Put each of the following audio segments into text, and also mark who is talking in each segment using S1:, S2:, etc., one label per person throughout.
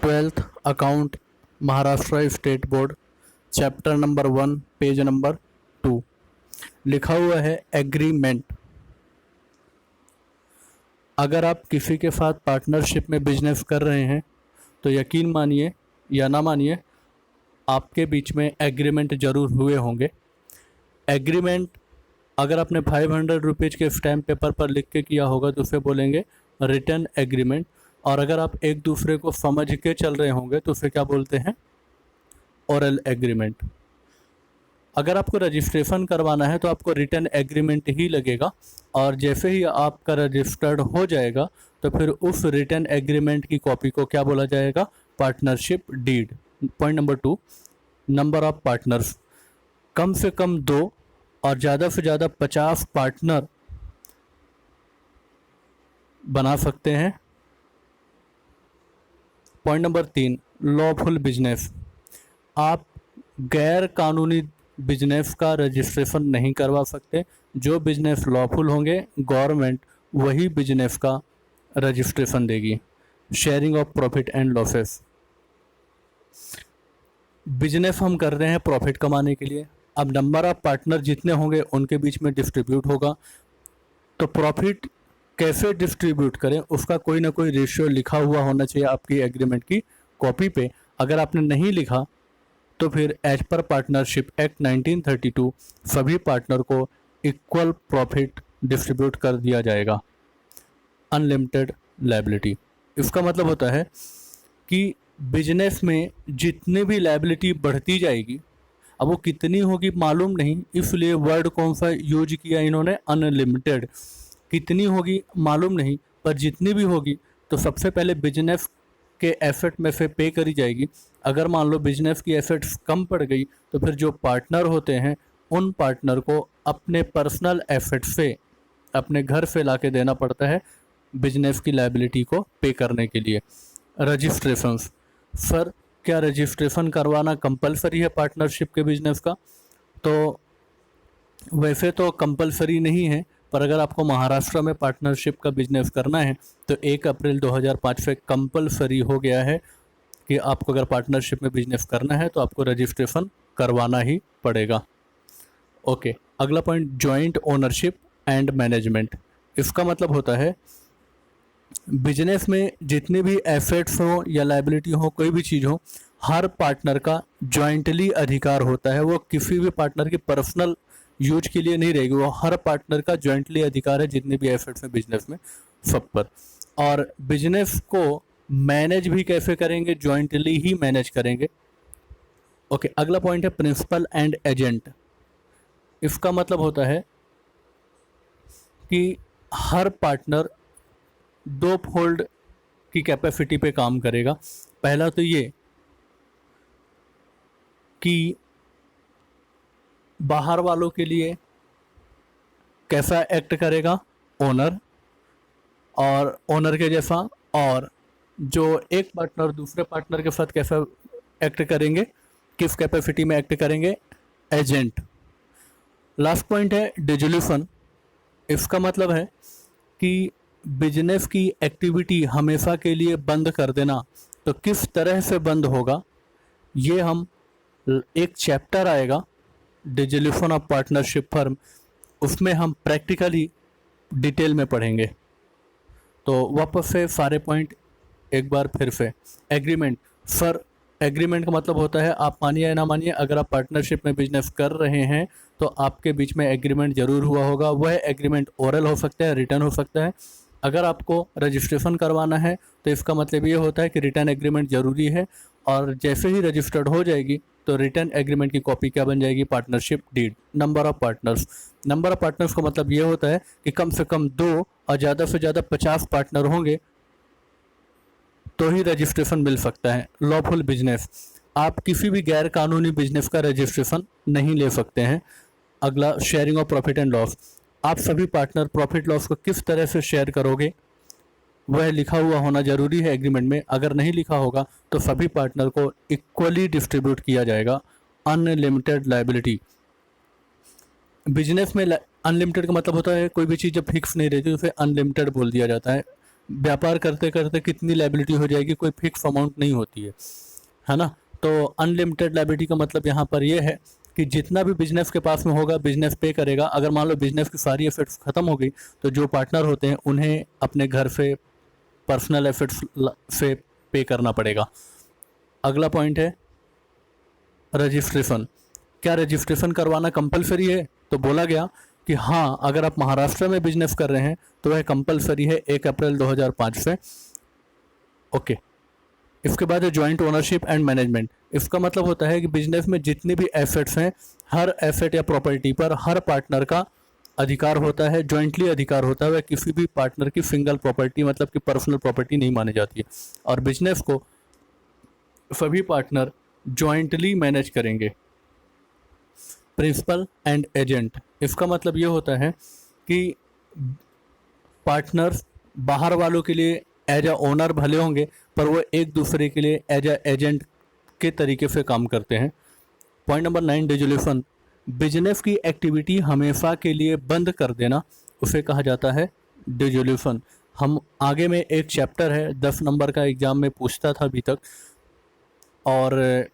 S1: Twelfth account Maharashtra state board chapter number 1 page number 2 लिखा हुआ है एग्रीमेंट। अगर आप किसी के साथ पार्टनरशिप में बिजनेस कर रहे हैं तो यकीन मानिए या ना मानिए आपके बीच में एग्रीमेंट ज़रूर हुए होंगे। एग्रीमेंट अगर आपने 500 रुपीज़ के स्टैम्प पेपर पर लिख के किया होगा तो उसे बोलेंगे रिटन एग्रीमेंट, और अगर आप एक दूसरे को समझ के चल रहे होंगे तो उसे क्या बोलते हैं, ओरल एग्रीमेंट। अगर आपको रजिस्ट्रेशन करवाना है तो आपको रिटन एग्रीमेंट ही लगेगा, और जैसे ही आपका रजिस्टर्ड हो जाएगा तो फिर उस रिटन एग्रीमेंट की कॉपी को क्या बोला जाएगा, partnership deed. Point number 2, number of partners, कम से कम 2 और ज़्यादा से ज़्यादा 50 पार्टनर बना सकते हैं। पॉइंट नंबर 3, लॉफुल बिजनेस, आप गैर कानूनी बिजनेस का रजिस्ट्रेशन नहीं करवा सकते। जो बिजनेस लॉफुल होंगे गवर्नमेंट वही बिजनेस का रजिस्ट्रेशन देगी। Sharing of profit and losses, business हम कर रहे हैं प्रॉफिट कमाने के लिए, अब नंबर ऑफ पार्टनर जितने होंगे उनके बीच में डिस्ट्रीब्यूट होगा, तो प्रॉफिट कैसे डिस्ट्रीब्यूट करें उसका कोई ना कोई रेशियो लिखा हुआ होना चाहिए आपकी एग्रीमेंट की कॉपी पे। अगर आपने नहीं लिखा तो फिर एज पर पार्टनरशिप एक्ट 1932 सभी पार्टनर को इक्वल प्रॉफिट डिस्ट्रीब्यूट कर दिया जाएगा। अनलिमिटेड लायबिलिटी, इसका मतलब होता है कि बिजनेस में जितनी भी लायबिलिटी बढ़ती जाएगी, अब वो कितनी होगी मालूम नहीं, इसलिए वर्ड कौन सा यूज किया इन्होंने, अनलिमिटेड। कितनी होगी मालूम नहीं, पर जितनी भी होगी तो सबसे पहले बिजनेस के एसेट में से पे करी जाएगी। अगर मान लो बिजनेस की एसेट्स कम पड़ गई तो फिर जो पार्टनर होते हैं उन पार्टनर को अपने पर्सनल एसेट से, अपने घर से ला के देना पड़ता है बिजनेस की लायबिलिटी को पे करने के लिए। रजिस्ट्रेशन, सर क्या रजिस्ट्रेशन करवाना कंपलसरी है पार्टनरशिप के बिजनेस का? तो वैसे तो कंपलसरी नहीं है, पर अगर आपको महाराष्ट्र में पार्टनरशिप का बिजनेस करना है तो 1 अप्रैल 2005 से कंपलसरी हो गया है कि आपको अगर पार्टनरशिप में बिजनेस करना है तो आपको रजिस्ट्रेशन करवाना ही पड़ेगा। ओके, अगला point, joint ownership and management. इसका मतलब होता है बिजनेस में जितने भी एसेट्स हो या लायबिलिटी हो, कोई भी चीज़ हो, हर पार्टनर का जॉइंटली अधिकार होता है। वो किसी भी पार्टनर की पर्सनल यूज के लिए नहीं रहेगी, वो हर पार्टनर का जॉइंटली अधिकार है जितने भी एसेट्स हैं बिजनेस में, सब पर। और बिजनेस को मैनेज भी कैसे करेंगे, जॉइंटली ही मैनेज करेंगे। ओके, अगला पॉइंट है प्रिंसिपल एंड एजेंट। इसका मतलब होता है कि हर पार्टनर 2 फोल्ड की कैपेसिटी पे काम करेगा। पहला तो ये कि बाहर वालों के लिए कैसा एक्ट करेगा, ओनर, और ओनर के जैसा, और जो एक पार्टनर दूसरे पार्टनर के साथ कैसा एक्ट करेंगे, किस कैपेसिटी में एक्ट करेंगे, एजेंट। लास्ट पॉइंट है डिसोल्यूशन। इसका मतलब है कि बिजनेस की एक्टिविटी हमेशा के लिए बंद कर देना, तो किस तरह से बंद होगा ये हम एक चैप्टर आएगा डिसोल्यूशन ऑफ पार्टनरशिप फर्म, उसमें हम प्रैक्टिकली डिटेल में पढ़ेंगे। तो वापस से सारे पॉइंट एक बार फिर से। एग्रीमेंट, सर एग्रीमेंट का मतलब होता है, आप मानिए या ना मानिए, अगर आप पार्टनरशिप में बिजनेस कर रहे हैं तो आपके बीच में एग्रीमेंट ज़रूर हुआ होगा। वह एग्रीमेंट ओरल हो सकता है, रिटन हो सकता है। अगर आपको रजिस्ट्रेशन करवाना है तो इसका मतलब ये होता है कि रिटन एग्रीमेंट ज़रूरी है, और जैसे ही रजिस्टर्ड हो जाएगी तो रिटन एग्रीमेंट की कॉपी क्या बन जाएगी, partnership deed. Number of partners, number of partners का मतलब ये होता है कि कम से कम 2 और ज़्यादा से ज़्यादा 50 पार्टनर होंगे तो ही रजिस्ट्रेशन मिल सकता है। लॉफुल बिजनेस, आप किसी भी गैर कानूनी बिजनेस का रजिस्ट्रेशन नहीं ले सकते हैं। अगला, sharing of profit and loss, आप सभी पार्टनर प्रॉफिट लॉस को किस तरह से शेयर करोगे वह लिखा हुआ होना जरूरी है एग्रीमेंट में। अगर नहीं लिखा होगा तो सभी पार्टनर को इक्वली डिस्ट्रीब्यूट किया जाएगा। अनलिमिटेड लायबिलिटी, बिजनेस में अनलिमिटेड का मतलब होता है कोई भी चीज़ जब फिक्स नहीं रहती तो उसे अनलिमिटेड बोल दिया जाता है। व्यापार करते करते कितनी लायबिलिटी हो जाएगी, कोई फिक्स अमाउंट नहीं होती है ना। तो अनलिमिटेड लायबिलिटी का मतलब यहाँ पर ये है कि जितना भी बिजनेस के पास में होगा बिजनेस पे करेगा। अगर मान लो बिजनेस की सारी एफर्ट्स ख़त्म हो गई तो जो पार्टनर होते हैं उन्हें अपने घर से पर्सनल एफर्ट्स से पे करना पड़ेगा। अगला पॉइंट है रजिस्ट्रेशन। क्या रजिस्ट्रेशन करवाना कंपलसरी है? तो बोला गया कि हाँ, अगर आप महाराष्ट्र में बिजनेस कर रहे हैं तो वह कंपलसरी है 1 अप्रैल 2005 से। ओके। इसके बाद है जॉइंट ओनरशिप एंड मैनेजमेंट। इसका मतलब होता है कि बिजनेस में जितने भी एसेट्स हैं, हर एसेट या प्रॉपर्टी पर हर पार्टनर का अधिकार होता है, जॉइंटली अधिकार होता है। वह किसी भी पार्टनर की सिंगल प्रॉपर्टी मतलब कि पर्सनल प्रॉपर्टी नहीं मानी जाती है। और बिजनेस को सभी पार्टनर जॉइंटली मैनेज करेंगे। Principal and agent. इसका मतलब ये होता है कि पार्टनर्स बाहर वालों के लिए एज अ ओनर भले होंगे पर वो एक दूसरे के लिए एज अ एजेंट के तरीके से काम करते हैं। Point number 9 dissolution. बिजनेस की एक्टिविटी हमेशा के लिए बंद कर देना उसे कहा जाता है डिसोल्यूशन। हम आगे में एक चैप्टर है 10 नंबर का, एग्ज़ाम में पूछता था अभी तक, और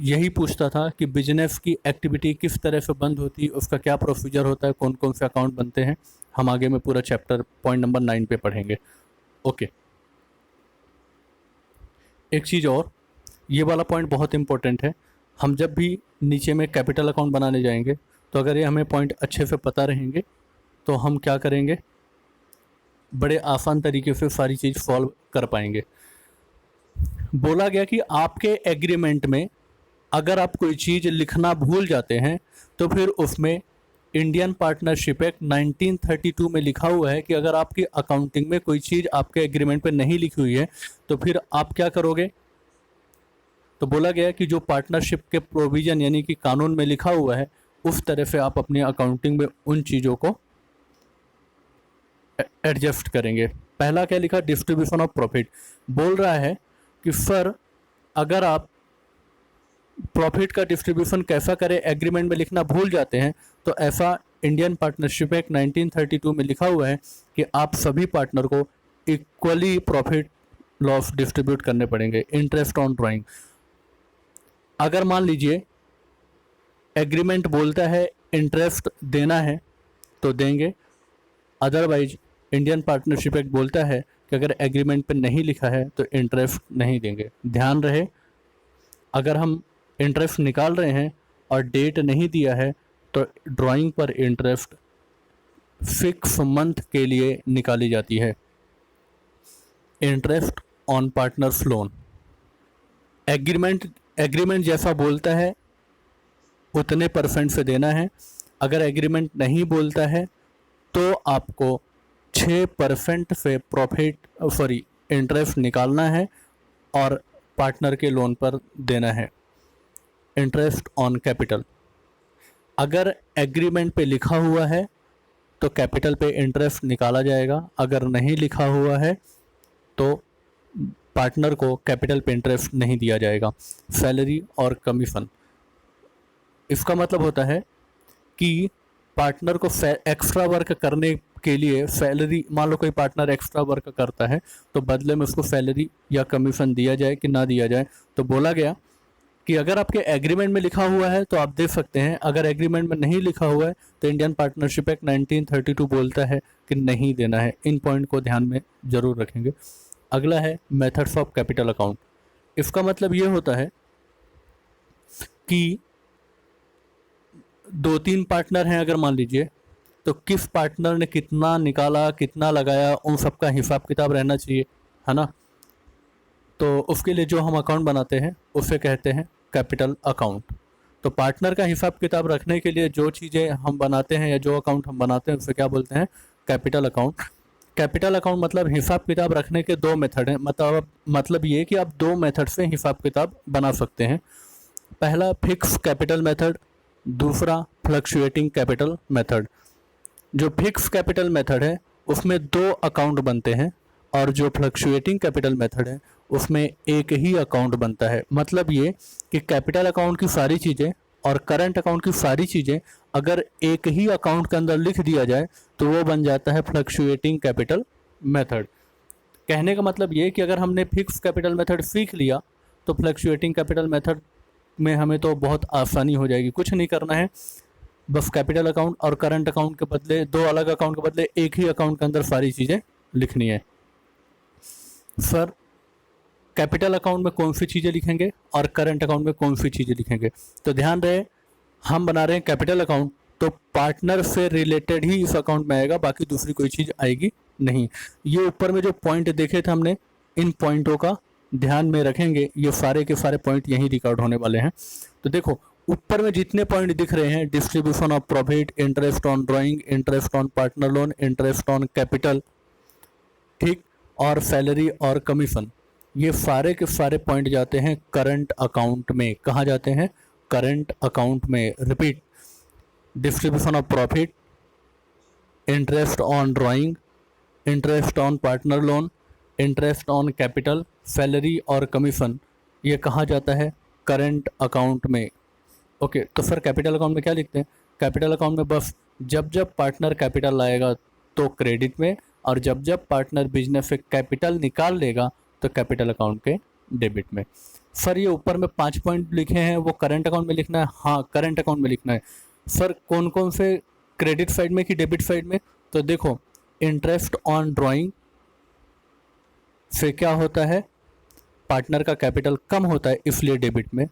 S1: यही पूछता था कि बिजनेस की एक्टिविटी किस तरह से बंद होती है, उसका क्या प्रोसीजर होता है, कौन कौन से अकाउंट बनते हैं। हम आगे में पूरा चैप्टर पॉइंट नंबर 9 पे पढ़ेंगे। ओके। एक चीज़ और, ये वाला पॉइंट बहुत इंपॉर्टेंट है। हम जब भी नीचे में कैपिटल अकाउंट बनाने जाएंगे तो अगर ये हमें पॉइंट अच्छे से पता रहेंगे तो हम क्या करेंगे, बड़े आसान तरीके से सारी चीज़ सॉल्व कर पाएंगे। बोला गया कि आपके एग्रीमेंट में अगर आप कोई चीज़ लिखना भूल जाते हैं तो फिर उसमें इंडियन पार्टनरशिप एक्ट 1932 में लिखा हुआ है कि अगर आपकी अकाउंटिंग में कोई चीज़ आपके एग्रीमेंट पे नहीं लिखी हुई है तो फिर आप क्या करोगे। तो बोला गया कि जो पार्टनरशिप के प्रोविज़न यानी कि कानून में लिखा हुआ है उस तरह से आप अपनी अकाउंटिंग में उन चीज़ों को एडजस्ट करेंगे। पहला क्या लिखा, डिस्ट्रीब्यूशन ऑफ प्रॉफिट। बोल रहा है कि सर अगर आप प्रॉफिट का डिस्ट्रीब्यूशन कैसा करें एग्रीमेंट में लिखना भूल जाते हैं तो ऐसा इंडियन पार्टनरशिप एक्ट 1932 में लिखा हुआ है कि आप सभी पार्टनर को इक्वली प्रॉफिट लॉस डिस्ट्रीब्यूट करने पड़ेंगे। Interest on drawing. अगर मान लीजिए एग्रीमेंट बोलता है इंटरेस्ट देना है तो देंगे, अदरवाइज इंडियन पार्टनरशिप एक्ट बोलता है कि अगर एग्रीमेंट पे नहीं लिखा है तो इंटरेस्ट नहीं देंगे। ध्यान रहे, अगर हम इंटरेस्ट निकाल रहे हैं और डेट नहीं दिया है तो ड्राइंग पर इंटरेस्ट 6 मंथ के लिए निकाली जाती है। Interest on partners loan. Agreement जैसा बोलता है उतने % से देना है। अगर एग्रीमेंट नहीं बोलता है तो आपको 6% से इंटरेस्ट निकालना है और पार्टनर के लोन पर देना है। Interest on capital. अगर एग्रीमेंट पे लिखा हुआ है तो कैपिटल पे इंटरेस्ट निकाला जाएगा, अगर नहीं लिखा हुआ है तो पार्टनर को कैपिटल पे इंटरेस्ट नहीं दिया जाएगा। सैलरी और कमीशन। इसका मतलब होता है कि पार्टनर को एक्स्ट्रा वर्क करने के लिए सैलरी, मान लो कोई पार्टनर एक्स्ट्रा वर्क करता है तो बदले में उसको सैलरी या कमीशन दिया जाए कि ना दिया जाए। तो बोला गया कि अगर आपके एग्रीमेंट में लिखा हुआ है तो आप दे सकते हैं, अगर एग्रीमेंट में नहीं लिखा हुआ है तो इंडियन पार्टनरशिप एक्ट 1932 बोलता है कि नहीं देना है। इन पॉइंट को ध्यान में ज़रूर रखेंगे। अगला है मेथड्स ऑफ कैपिटल अकाउंट। इसका मतलब ये होता है कि 2-3 पार्टनर हैं अगर मान लीजिए, तो किस पार्टनर ने कितना निकाला, कितना लगाया, उन सब का हिसाब किताब रहना चाहिए, है ना। तो उसके लिए जो हम अकाउंट बनाते हैं उसे कहते हैं कैपिटल अकाउंट। तो पार्टनर का हिसाब किताब रखने के लिए जो चीज़ें हम बनाते हैं या जो अकाउंट हम बनाते हैं उसे क्या बोलते हैं, कैपिटल अकाउंट। कैपिटल अकाउंट मतलब हिसाब किताब रखने के 2 मेथड हैं। मतलब ये कि आप 2 मेथड से हिसाब किताब बना सकते हैं। पहला फिक्स कैपिटल मेथड, दूसरा फ्लक्चुएटिंग कैपिटल मेथड। जो फिक्स कैपिटल मेथड है उसमें 2 अकाउंट बनते हैं और जो फ्लक्चुएटिंग कैपिटल मेथड है उसमें एक ही अकाउंट बनता है। मतलब ये कि कैपिटल अकाउंट की सारी चीज़ें और करंट अकाउंट की सारी चीज़ें अगर एक ही अकाउंट के अंदर लिख दिया जाए तो वो बन जाता है फ्लक्चुएटिंग कैपिटल मेथड। कहने का मतलब ये कि अगर हमने फिक्स कैपिटल मेथड सीख लिया तो फ्लक्चुएटिंग कैपिटल मेथड में हमें तो बहुत आसानी हो जाएगी। कुछ नहीं करना है, बस कैपिटल अकाउंट और करंट अकाउंट के बदले, दो अलग अकाउंट के बदले एक ही अकाउंट के अंदर सारी चीज़ें लिखनी है। सर कैपिटल अकाउंट में कौन सी चीज़ें लिखेंगे और करंट अकाउंट में कौन सी चीज़ें लिखेंगे? तो ध्यान रहे, हम बना रहे हैं कैपिटल अकाउंट, तो पार्टनर से रिलेटेड ही इस अकाउंट में आएगा, बाकी दूसरी कोई चीज़ आएगी नहीं। ये ऊपर में जो पॉइंट देखे थे हमने, इन पॉइंटों का ध्यान में रखेंगे, ये सारे के सारे पॉइंट यहीं रिकॉर्ड होने वाले हैं। तो देखो ऊपर में जितने पॉइंट दिख रहे हैं, distribution of profit, interest on drawing, interest on partner loan, interest on capital, ठीक, और सैलरी और कमीशन, ये सारे के सारे पॉइंट जाते हैं करंट अकाउंट में। कहाँ जाते हैं? करंट अकाउंट में। Repeat, distribution of profit, interest on drawing, interest on partner loan, interest on capital, salary और कमीशन, ये कहाँ जाता है? करंट अकाउंट में। ओके, तो सर कैपिटल अकाउंट में क्या लिखते हैं? कैपिटल अकाउंट में बस जब जब पार्टनर कैपिटल लाएगा तो क्रेडिट में, और जब जब पार्टनर बिजनेस से कैपिटल निकाल लेगा तो कैपिटल अकाउंट के डेबिट में। सर ये ऊपर में 5 पॉइंट लिखे हैं, वो करंट अकाउंट में लिखना है? हाँ, करंट अकाउंट में लिखना है। सर कौन कौन से, क्रेडिट साइड में कि डेबिट साइड में? तो देखो, इंटरेस्ट ऑन ड्राइंग से क्या होता है, पार्टनर का कैपिटल कम होता है, इसलिए डेबिट में।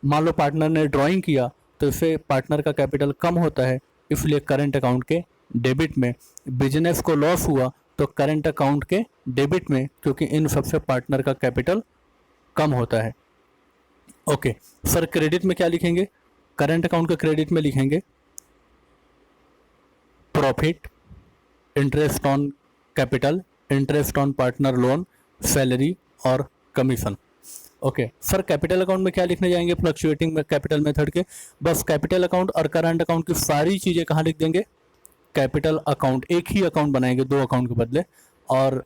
S1: मान लो पार्टनर ने ड्राइंग किया तो इससे पार्टनर का कैपिटल कम होता है, इसलिए करंट अकाउंट के डेबिट में। बिजनेस को लॉस हुआ तो करंट अकाउंट के डेबिट में, क्योंकि इन सबसे पार्टनर का कैपिटल कम होता है। ओके सर, क्रेडिट में क्या लिखेंगे? करंट अकाउंट के क्रेडिट में लिखेंगे profit, interest on capital, interest on partner loan, salary और commission. Okay sir, capital account में क्या लिखने जाएंगे फ्लक्चुएटिंग कैपिटल मेथड के? बस कैपिटल अकाउंट और करंट अकाउंट की सारी चीज़ें कहाँ लिख देंगे? Capital account. एक ही अकाउंट बनाएंगे दो अकाउंट के बदले, और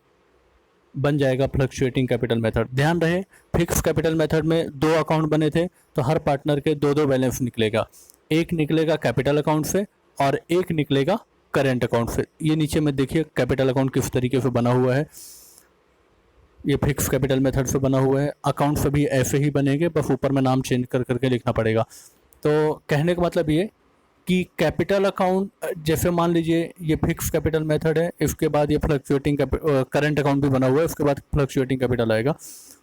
S1: बन जाएगा फ्लक्चुएटिंग कैपिटल मेथड। ध्यान रहे, फिक्स कैपिटल मेथड में दो अकाउंट बने थे, तो हर पार्टनर के दो दो बैलेंस निकलेगा। एक निकलेगा कैपिटल अकाउंट से और एक निकलेगा करेंट अकाउंट से। ये नीचे में देखिए कैपिटल अकाउंट किस तरीके से बना हुआ है, ये फिक्स कैपिटल मेथड से बना हुआ है। अकाउंट से भी ऐसे ही बनेंगे, बस ऊपर में नाम चेंज कर करके लिखना पड़ेगा। तो कहने का मतलब ये कि कैपिटल अकाउंट, जैसे मान लीजिए ये फिक्स कैपिटल मेथड है, इसके बाद ये फ्लक्चुएटिंग करंट अकाउंट भी बना हुआ है, उसके बाद फ्लक्चुएटिंग कैपिटल आएगा।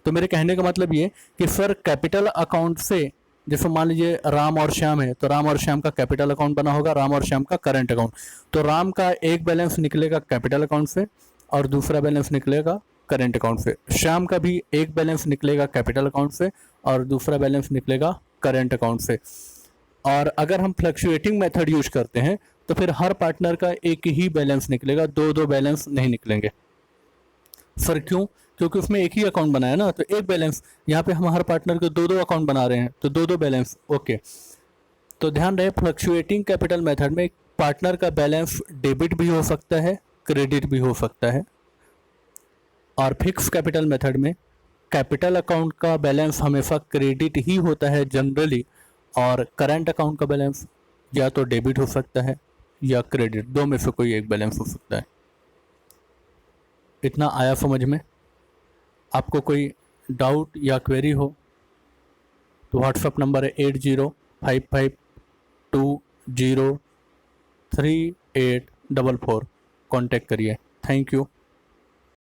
S1: तो मेरे कहने का मतलब ये कि सर कैपिटल अकाउंट से, जैसे मान लीजिए राम और श्याम है, तो राम और श्याम का कैपिटल अकाउंट बना होगा, राम और श्याम का करंट अकाउंट। तो राम का एक बैलेंस निकलेगा कैपिटल अकाउंट से और दूसरा बैलेंस निकलेगा करंट अकाउंट से। श्याम का भी एक बैलेंस निकलेगा कैपिटल अकाउंट से और दूसरा बैलेंस निकलेगा करंट अकाउंट से। और अगर हम फ्लक्चुएटिंग मेथड यूज करते हैं तो फिर हर पार्टनर का एक ही बैलेंस निकलेगा, दो दो बैलेंस नहीं निकलेंगे। सर क्यों? क्योंकि उसमें एक ही अकाउंट बनाया ना, तो एक बैलेंस। यहाँ पे हम हर पार्टनर के दो दो अकाउंट बना रहे हैं, तो दो दो बैलेंस। ओके, तो ध्यान रहे, फ्लक्चुएटिंग कैपिटल मेथड में पार्टनर का बैलेंस डेबिट भी हो सकता है, क्रेडिट भी हो सकता है। और फिक्स कैपिटल मेथड में कैपिटल अकाउंट का बैलेंस हमेशा क्रेडिट ही होता है जनरली, और करंट अकाउंट का बैलेंस या तो डेबिट हो सकता है या क्रेडिट, दो में से कोई एक बैलेंस हो सकता है। इतना आया समझ में? आपको कोई डाउट या क्वेरी हो तो व्हाट्सएप नंबर है 8055203844, कॉन्टेक्ट करिए। Thank you.